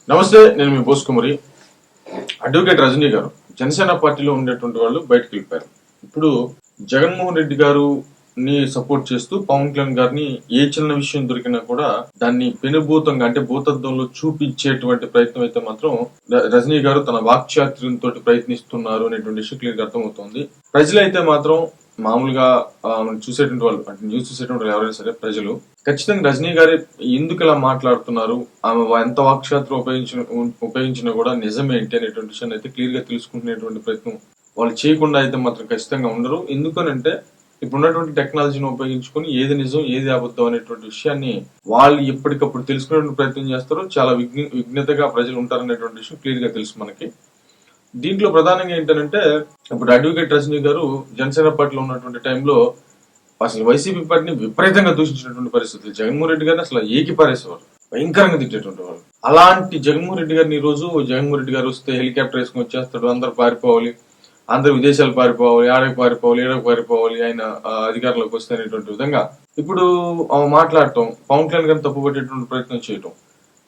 నమస్తే, నేను మీ బోస్ కుమరి. అడ్వకేట్ రజనీ గారు జనసేన పార్టీలో ఉండేటువంటి వాళ్ళు బయటకు వెళ్ళిపోయారు. ఇప్పుడు జగన్మోహన్ రెడ్డి గారు ని సపోర్ట్ చేస్తూ పవన్ కళ్యాణ్ గారిని ఏ చిన్న విషయం దొరికినా కూడా దాన్ని పెనుభూతంగా అంటే భూతద్దంలో చూపించేటువంటి ప్రయత్నం అయితే మాత్రం రజనీ గారు తన వాక్చాతుర్యంతో ప్రయత్నిస్తున్నారు అనేటువంటి విషయం క్లియర్ గా అర్థమవుతోంది. ప్రజలైతే మాత్రం మామూలుగా చూసేటువంటి వాళ్ళు అంటే న్యూస్ చూసేటువంటి వాళ్ళు ఎవరైనా సరే ప్రజలు ఖచ్చితంగా రజనీ గారు ఎందుకు ఇలా మాట్లాడుతున్నారు, ఆమె ఎంత వాక్చాతుర్యం ఉపయోగించినా కూడా నిజమేంటి అనేటువంటి విషయాన్ని అయితే క్లియర్ గా తెలుసుకునేటువంటి ప్రయత్నం వాళ్ళు చేయకుండా అయితే మాత్రం ఖచ్చితంగా ఉండరు. ఎందుకనంటే ఇప్పుడున్నటువంటి టెక్నాలజీని ఉపయోగించుకుని ఏది నిజం ఏది అబద్ధం అనేటువంటి విషయాన్ని వాళ్ళు ఎప్పటికప్పుడు తెలుసుకునే ప్రయత్నం చేస్తారు. చాలా విఘ్నతగా ప్రజలు ఉంటారనేటువంటి విషయం క్లియర్ గా తెలుసు మనకి. దీంట్లో ప్రధానంగా ఏంటంటే ఇప్పుడు అడ్వకేట్ రజనీ గారు జనసేన పార్టీలో ఉన్నటువంటి టైంలో అసలు వైసీపీ పార్టీని విపరీతంగా దూషించినటువంటి పరిస్థితులు. జగన్మోహన్ రెడ్డి గారిని అసలు ఏకి పారేసేవారు, భయంకరంగా తిట్టేటువంటి వాళ్ళు. అలాంటి జగన్మోహన్ రెడ్డి గారిని ఈ రోజు జగన్మోహన్ రెడ్డి గారు వస్తే హెలికాప్టర్ వేసుకుని వచ్చేస్తాడు, అందరు పారిపోవాలి, అందరు విదేశాలు పారిపోవాలి, ఆడకు పారిపోవాలి, ఏడకు పారిపోవాలి, ఆయన అధికారంలోకి వస్తే అనేటువంటి విధంగా ఇప్పుడు మాట్లాడటం, పవన్ కళ్యాణ్ గారిని తప్పుపట్టేటువంటి ప్రయత్నం చేయటం,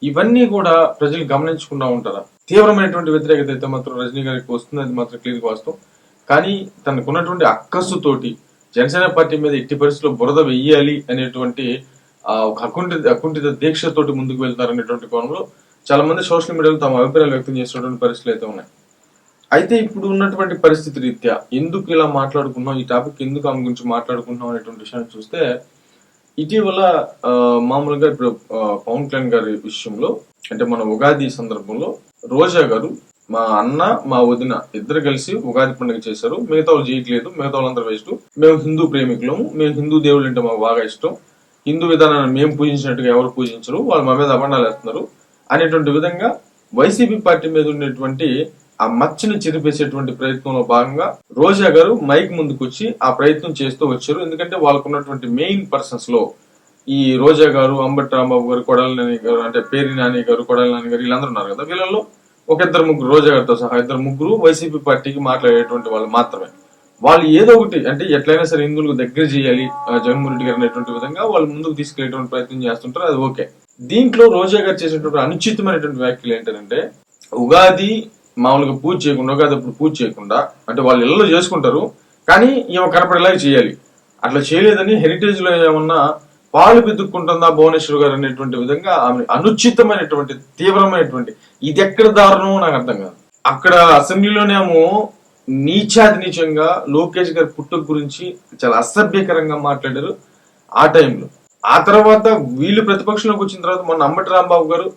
ఇవన్నీ కూడా ప్రజలు గమనించకుండా ఉంటారా? తీవ్రమైనటువంటి వ్యతిరేకత అయితే మాత్రం రజనీ గారికి వస్తుంది, అది మాత్రం క్లియర్ వాస్తవం. కానీ తనకున్నటువంటి అక్కస్సుతోటి జనసేన పార్టీ మీద ఎట్టి పరిస్థితుల్లో బురద వెయ్యాలి అనేటువంటి ఒక అకుంఠిత దీక్షతోటి ముందుకు వెళ్తారనేటువంటి కోణంలో చాలా మంది సోషల్ మీడియాలో తమ అభిప్రాయాలు వ్యక్తం చేసినటువంటి పరిస్థితులు అయితే ఉన్నాయి. అయితే ఇప్పుడు ఉన్నటువంటి పరిస్థితి రీత్యా ఎందుకు ఇలా మాట్లాడుకున్నాం, ఈ టాపిక్ ఎందుకు ఆమె గురించి మాట్లాడుకుంటున్నాం అనేటువంటి విషయాన్ని చూస్తే ఇటీవల మామూలుగా ఇప్పుడు పవన్ కళ్యాణ్ గారి విషయంలో అంటే మన ఉగాది సందర్భంలో రోజా గారు మా అన్న మా వదిన ఇద్దరు కలిసి ఉగాది పండుగ చేశారు, మిగతా వాళ్ళు చేయట్లేదు, మిగతా వాళ్ళందరూ వేస్ట్, మేము హిందూ ప్రేమికులము, మేము హిందూ దేవుళ్ళు అంటే మాకు బాగా ఇష్టం, హిందూ విధానాన్ని మేము పూజించినట్టుగా ఎవరు పూజించరు, వాళ్ళు మా మీద అబండాలు వేస్తున్నారు అనేటువంటి విధంగా వైసీపీ పార్టీ మీద ఉండేటువంటి ఆ మచ్చని చెరిపేసేటువంటి ప్రయత్నంలో భాగంగా రోజా గారు మైక్ ముందుకు వచ్చి ఆ ప్రయత్నం చేస్తూ వచ్చారు. ఎందుకంటే వాళ్ళకు ఉన్నటువంటి మెయిన్ పర్సన్స్ లో ఈ రోజా గారు, అంబటి రాంబాబు గారు, కొడాలి నాని గారు అంటే పేరి నాని గారు, కొడాలి నాని గారు వీళ్ళందరూ ఉన్నారు కదా, వీళ్ళలో ఒక ఇద్దరు ముగ్గురు, రోజా గారితో సహా ఇద్దరు ముగ్గురు వైసీపీ పార్టీకి మాట్లాడేటువంటి వాళ్ళు మాత్రమే. వాళ్ళు ఏదో ఒకటి అంటే ఎట్లయినా సరే హిందువులకు దగ్గర చేయాలి జగన్మోహన్ రెడ్డి గారు అనేటువంటి విధంగా వాళ్ళు ముందుకు తీసుకెళ్లేటువంటి ప్రయత్నం చేస్తుంటారు, అది ఓకే. దీంట్లో రోజా గారు చేసేటువంటి అనుచితమైనటువంటి వ్యాఖ్యలు ఏంటంటే ఉగాది మామూలుగా పూజ చేయకుండా, ఉగాది అప్పుడు పూజ చేయకుండా అంటే వాళ్ళు ఇళ్లలో చేసుకుంటారు కానీ ఈమె కనపడేలాగా చేయాలి, అట్లా చేయలేదని హెరిటేజ్ లో ఏమన్నా పాలు పితుక్కుంటుందా భువనేశ్వర్ గారు అనేటువంటి విధంగా ఆమె అనుచితమైనటువంటి తీవ్రమైనటువంటి ఇది ఎక్కడ దారుణం నాకు అర్థం కాదు. అక్కడ అసెంబ్లీలోనేమో నీచాది నీచంగా లోకేష్ గారి పుట్టుక గురించి చాలా అసభ్యకరంగా మాట్లాడారు ఆ టైంలో. ఆ తర్వాత వీళ్ళు ప్రతిపక్షంలోకి వచ్చిన తర్వాత మొన్న అంబటి రాంబాబు గారు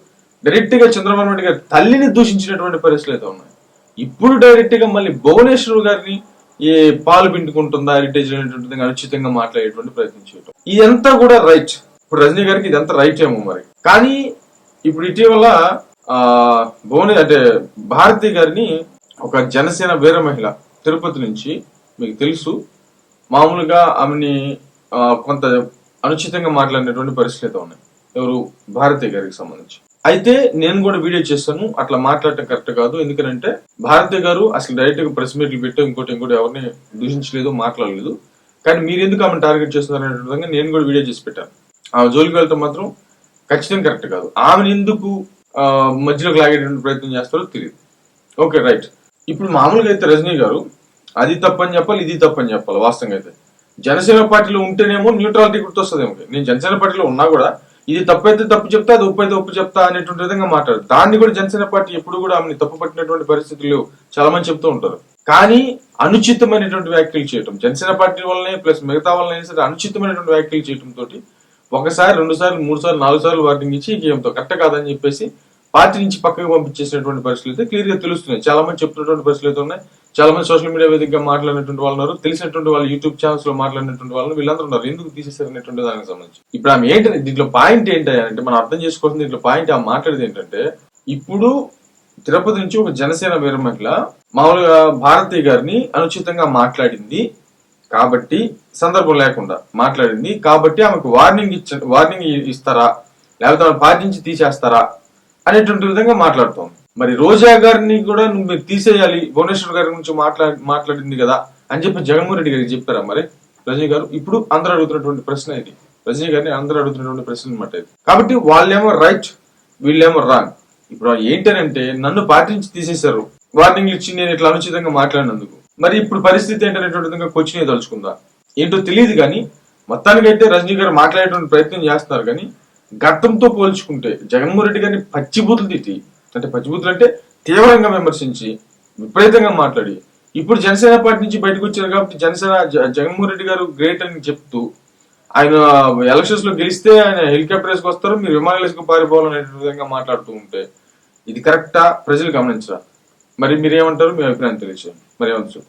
డైరెక్ట్ గా చంద్రబాబు నాయుడు గారి తల్లిని దూషించినటువంటి పరిస్థితులు అయితే ఉన్నాయి. ఇప్పుడు డైరెక్ట్ గా మళ్ళీ భువనేశ్వర్ గారిని ఏ పాలు పిండుకుంటుందా హెరిటేజ్ అనేటువంటి అనుచితంగా మాట్లాడేటువంటి ప్రయత్నం చేయడం, ఇదంతా కూడా రైట్. ఇప్పుడు రజనీ గారికి ఇదంతా రైట్ ఏమో మరి. కానీ ఇప్పుడు ఇటీవల అంటే భారతి గారిని ఒక జనసేన వీర మహిళ తిరుపతి నుంచి మీకు తెలుసు మామూలుగా ఆమెని కొంత అనుచితంగా మాట్లాడినటువంటి పరిస్థితులు ఉన్నాయి, ఎవరు భారతి గారికి సంబంధించి. అయితే నేను కూడా వీడియో చేస్తాను, అట్లా మాట్లాడటం కరెక్ట్ కాదు. ఎందుకంటే భారతి గారు అసలు డైరెక్ట్ గా ప్రెస్ మీట్లు పెట్టి ఇంకోటి ఎవరిని దూషించలేదు, మాట్లాడలేదు. కానీ మీరు ఎందుకు ఆమెను టార్గెట్ చేస్తున్నారు అనే విధంగా నేను కూడా వీడియో చేసి పెట్టాను. ఆమె జోలికి వెళ్తాం మాత్రం ఖచ్చితంగా కరెక్ట్ కాదు. ఆమెను ఎందుకు మధ్యలోకి లాగేటువంటి ప్రయత్నం చేస్తారో తెలియదు. Okay right. ఇప్పుడు మామూలుగా అయితే రజనీ గారు అది తప్పని చెప్పాలి, ఇది తప్పని చెప్పాలి. వాస్తవంగా అయితే జనసేన పార్టీలో ఉంటేనేమో న్యూట్రాలిటీ గుర్తొస్తుందేమో. నేను జనసేన పార్టీలో ఉన్నా కూడా ఇది తప్పు అయితే తప్పు చెప్తా, అది ఉప్పు అయితే ఉప్పు చెప్తా అనేటువంటి విధంగా మాట్లాడు. దాన్ని కూడా జనసేన పార్టీ ఎప్పుడు కూడా ఆమెను తప్పు పట్టినటువంటి పరిస్థితులు చాలా మంది చెప్తూ ఉంటారు. కానీ అనుచితమైనటువంటి వ్యాఖ్యలు చేయటం జనసేన పార్టీ వల్లనే ప్లస్ మిగతా వల్లనే సరే అనుచితమైనటువంటి వ్యాఖ్యలు చేయటం తోటి ఒకసారి, 2 సార్లు, 3 సార్లు, 4 సార్లు వార్నింగ్ ఇచ్చి గేమ్తో కరెక్ట్ కాదని చెప్పేసి పార్టీ నుంచి పక్కకు పంపించేసినటువంటి పరిస్థితులు అయితే క్లియర్ గా తెలుస్తున్నాయి. చాలా మంది చెప్తున్నటువంటి పరిస్థితులు అయితే ఉన్నాయి. చాలా మంది సోషల్ మీడియా వేదికగా మాట్లాడినటువంటి వాళ్ళు ఉన్నారు, తెలిసినటువంటి వాళ్ళు యూట్యూబ్ ఛానల్స్ లో మాట్లాడినటువంటి వాళ్ళు వీళ్ళందరూ ఉన్నారు. ఎందుకు తీసేశారు అనేటువంటి దానికి సంబంధించి ఇప్పుడు ఆమె ఏంటంటే దీంట్లో పాయింట్ ఏంటంటే మనం అర్థం చేసుకోవాల్సింది దీంట్లో పాయింట్ ఆమె మాట్లాడేది ఏంటంటే ఇప్పుడు తిరుపతి నుంచి ఒక జనసేన వీర మహిళ మామూలుగా భారతి గారిని అనుచితంగా మాట్లాడింది కాబట్టి, సందర్భం లేకుండా మాట్లాడింది కాబట్టి ఆమెకు వార్నింగ్ ఇస్తారా లేకపోతే ఆమె పార్టీ నుంచి తీసేస్తారా అనేటువంటి విధంగా మాట్లాడుతోంది. మరి రోజా గారిని కూడా మీరు తీసేయాలి, భువనేశ్వర్ గారి గురించి మాట్లాడింది కదా అని చెప్పి జగన్మోహన్ రెడ్డి గారికి చెప్పారా మరి రజనీ గారు? ఇప్పుడు అందరూ అడుగుతున్నటువంటి ప్రశ్న ఇది, రజనీ గారిని అందరూ అడుగుతున్నటువంటి ప్రశ్న అనమాట ఇది. కాబట్టి వాళ్ళేమో రైట్, వీళ్ళేమో రాంగ్. ఇప్పుడు ఏంటనంటే నన్ను పార్టీ నుంచి తీసేశారు, వార్నింగ్లు ఇచ్చి నేను ఇట్లా అనుచితంగా మాట్లాడినందుకు. మరి ఇప్పుడు పరిస్థితి ఏంటనేటువంటి విధంగా క్వశ్చన్ తలుచుకుందా ఏంటో తెలియదు. కానీ మొత్తానికైతే రజనీ గారు మాట్లాడేటువంటి ప్రయత్నం చేస్తున్నారు. కానీ గతంతో పోల్చుకుంటే జగన్మోహన్ రెడ్డి గారిని పచ్చిబూతులు తిట్టి, అంటే పచ్చిబూతులు అంటే తీవ్రంగా విమర్శించి విపరీతంగా మాట్లాడి, ఇప్పుడు జనసేన పార్టీ నుంచి బయటకు వచ్చారు కాబట్టి జగన్మోహన్ రెడ్డి గారు గ్రేట్ అని చెప్తూ, ఆయన ఎలక్షన్స్ లో గెలిస్తే ఆయన హెలికాప్టర్ వేసుకు వస్తారు, మీరు విమానాలు వేసుకు పారిపోవాలనే విధంగా మాట్లాడుతూ ఉంటే ఇది కరెక్టా? ప్రజలు గమనించరా? మరి మీరేమంటారు? మీ అభిప్రాయం తెలియచేయండి. మరి ఏమంటారు?